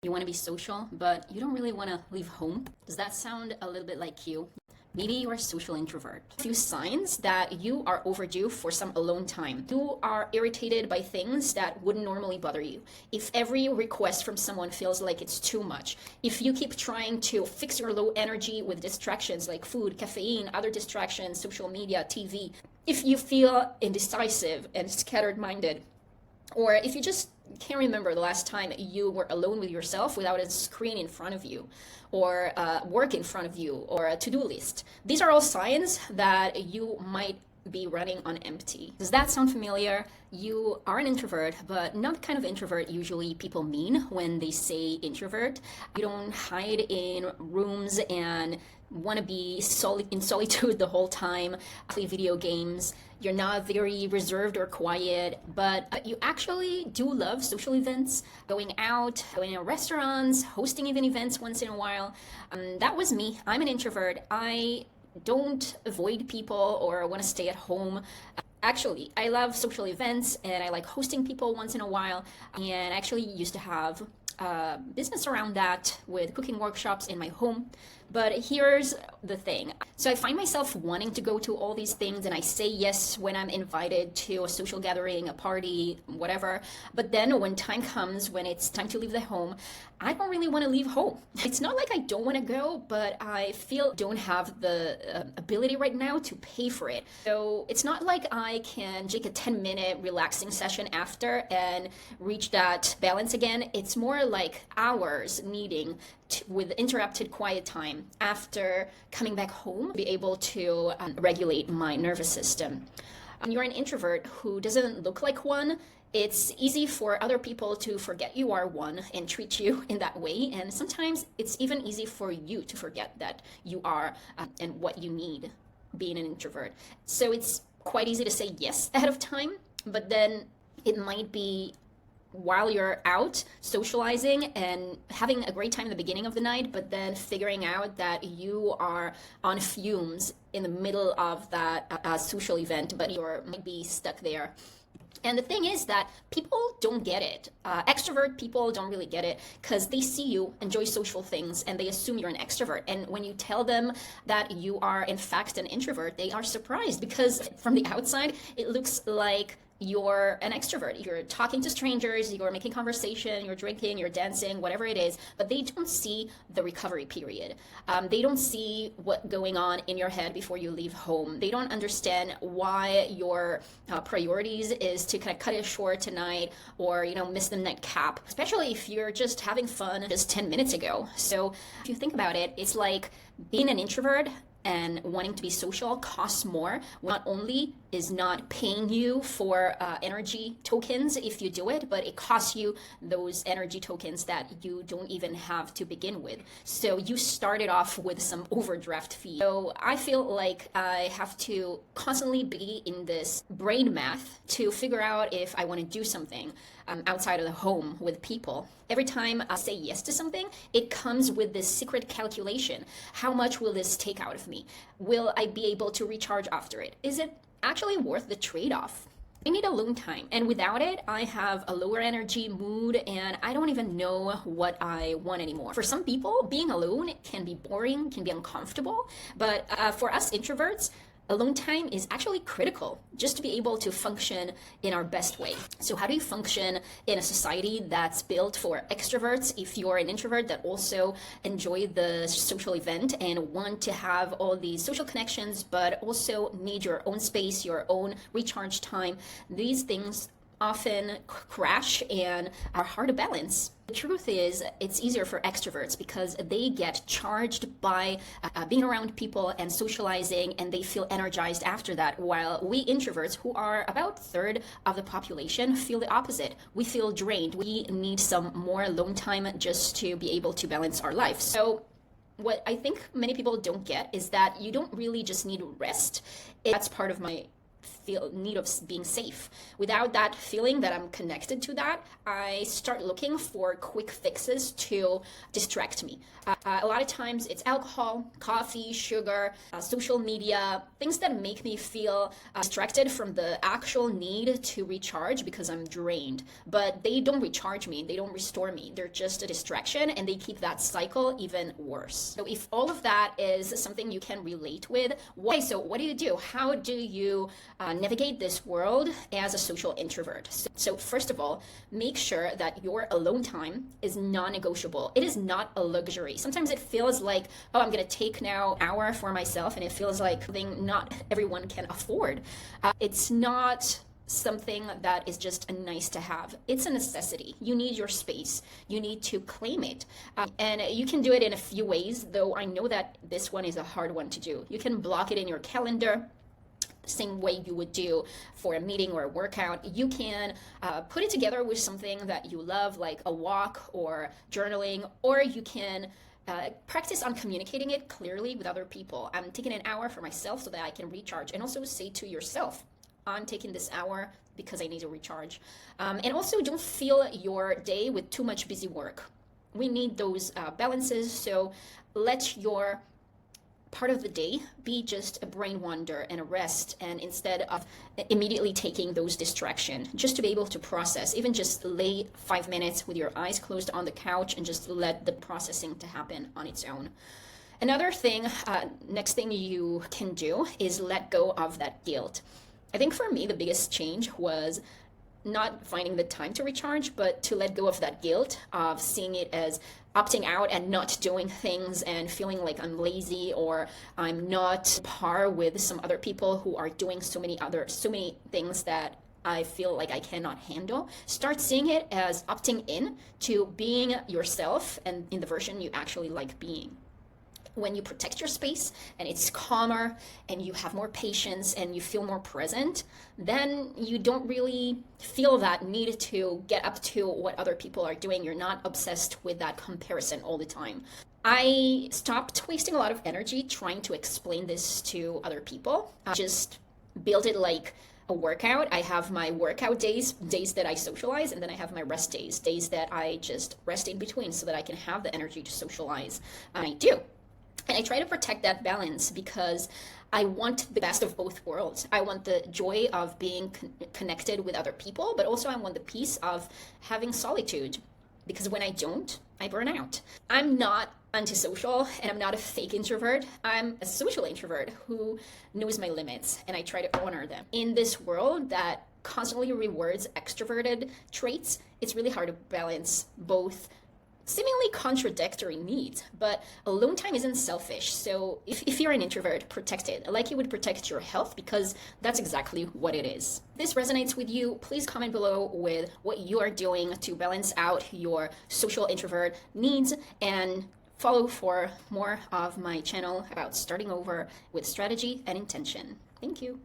You want to be social, but you don't really want to leave home. Does that sound a little bit like you? Maybe you're a social introvert. A few signs that you are overdue for some alone time. You are irritated by things that wouldn't normally bother you. If every request from someone feels like it's too much. If you keep trying to fix your low energy with distractions like food, caffeine, other distractions, social media, TV. If you feel indecisive and scattered minded. Or if you just can't remember the last time you were alone with yourself without a screen in front of you, or work in front of you, or a to-do list. These are all signs that you might be running on empty. Does that sound familiar? You are an introvert, but not the kind of introvert usually people mean when they say introvert. You don't hide in rooms and want to be in solitude the whole time, play video games. You're not very reserved or quiet, but you actually do love social events, going out, going to restaurants, hosting even events once in a while. That was me. I'm an introvert. I don't avoid people or want to stay at home. Actually, I love social events and I like hosting people once in a while. And I actually used to have business around that with cooking workshops in my home. But here's the thing. So I find myself wanting to go to all these things and I say yes when I'm invited to a social gathering, a party, whatever. But then when time comes, when it's time to leave the home, I don't really want to leave home. It's not like I don't want to go, but I feel don't have the ability right now to pay for it. So it's not like I can take a 10-minute relaxing session after and reach that balance again. It's more like hours needing with interrupted quiet time after coming back home, be able to regulate my nervous system. When you're an introvert who doesn't look like one, it's easy for other people to forget you are one and treat you in that way. And sometimes it's even easy for you to forget that you are and what you need being an introvert. So it's quite easy to say yes ahead of time, but then it might be while you're out socializing and having a great time in the beginning of the night, but then figuring out that you are on fumes in the middle of that social event, but you might be stuck there. And the thing is that people don't get it. Extrovert people don't really get it because they see you enjoy social things and they assume you're an extrovert. And when you tell them that you are in fact an introvert, they are surprised because from the outside, it looks like you're an extrovert. You're talking to strangers, you're making conversation, you're drinking, you're dancing, whatever it is, but they don't see the recovery period. They don't see what's going on in your head before you leave home. They don't understand why your priorities is to kind of cut it short tonight or, miss the nightcap, especially if you're just having fun just 10 minutes ago. So if you think about it, it's like being an introvert and wanting to be social costs more. Not only is not paying you for energy tokens if you do it, but it costs you those energy tokens that you don't even have to begin with. So you started off with some overdraft fee. So I feel like I have to constantly be in this brain math to figure out if I want to do something outside of the home with people. Every time I say yes to something, it comes with this secret calculation. How much will this take out of me? Will I be able to recharge after it? Is it actually worth the trade-off? I need alone time, and without it, I have a lower energy mood, and I don't even know what I want anymore. For some people, being alone can be boring, can be uncomfortable, but for us introverts, alone time is actually critical just to be able to function in our best way. So how do you function in a society that's built for extroverts if you're an introvert that also enjoy the social event and want to have all these social connections, but also need your own space, your own recharge time? These things often crash and are hard to balance. The truth is, it's easier for extroverts because they get charged by being around people and socializing, and they feel energized after that, while we introverts, who are about a third of the population, feel the opposite. We feel drained. We need some more alone time just to be able to balance our life. So what I think many people don't get is that you don't really just need rest. That's part of my feel need of being safe. Without that feeling that I'm connected to that, I start looking for quick fixes to distract me. A lot of times it's alcohol, coffee, sugar, social media, things that make me feel distracted from the actual need to recharge because I'm drained. But they don't recharge me, they don't restore me. They're just a distraction, and they keep that cycle even worse. So if all of that is something you can relate with, what do you do? How do you navigate this world as a social introvert? So first of all, make sure that your alone time is non-negotiable. It is not a luxury. Sometimes it feels like, oh, I'm going to take now an hour for myself, and it feels like something not everyone can afford. It's not something that is just a nice to have. It's a necessity. You need your space. You need to claim it. And you can do it in a few ways, though I know that this one is a hard one to do. You can block it in your calendar, the same way you would do for a meeting or a workout. You can put it together with something that you love, like a walk or journaling, or you can practice on communicating it clearly with other people. I'm taking an hour for myself so that I can recharge, and also say to yourself, I'm taking this hour because I need to recharge. And also, don't fill your day with too much busy work. We need those balances, so let your part of the day be just a brain wander and a rest, and instead of immediately taking those distractions, just to be able to process, even just lay 5 minutes with your eyes closed on the couch and just let the processing to happen on its own. Another thing, next thing you can do is let go of that guilt. I think for me, the biggest change was not finding the time to recharge, but to let go of that guilt of seeing it as opting out and not doing things and feeling like I'm lazy or I'm not par with some other people who are doing so many things that I feel like I cannot handle. Start seeing it as opting in to being yourself and in the version you actually like being. When you protect your space and it's calmer and you have more patience and you feel more present, then you don't really feel that need to get up to what other people are doing. You're not obsessed with that comparison all the time. I stopped wasting a lot of energy trying to explain this to other people. I just build it like a workout. I have my workout days that I socialize, and then I have my rest days that I just rest in between so that I can have the energy to socialize. And I do. And I try to protect that balance because I want the best of both worlds. I want the joy of being connected with other people, but also I want the peace of having solitude, because when I don't, I burn out. I'm not antisocial and I'm not a fake introvert. I'm a social introvert who knows my limits, and I try to honor them. In this world that constantly rewards extroverted traits, it's really hard to balance both seemingly contradictory needs. But alone time isn't selfish. So if you're an introvert, protect it like you would protect your health, because that's exactly what it is. If this resonates with you, please comment below with what you are doing to balance out your social introvert needs, and follow for more of my channel about starting over with strategy and intention. Thank you.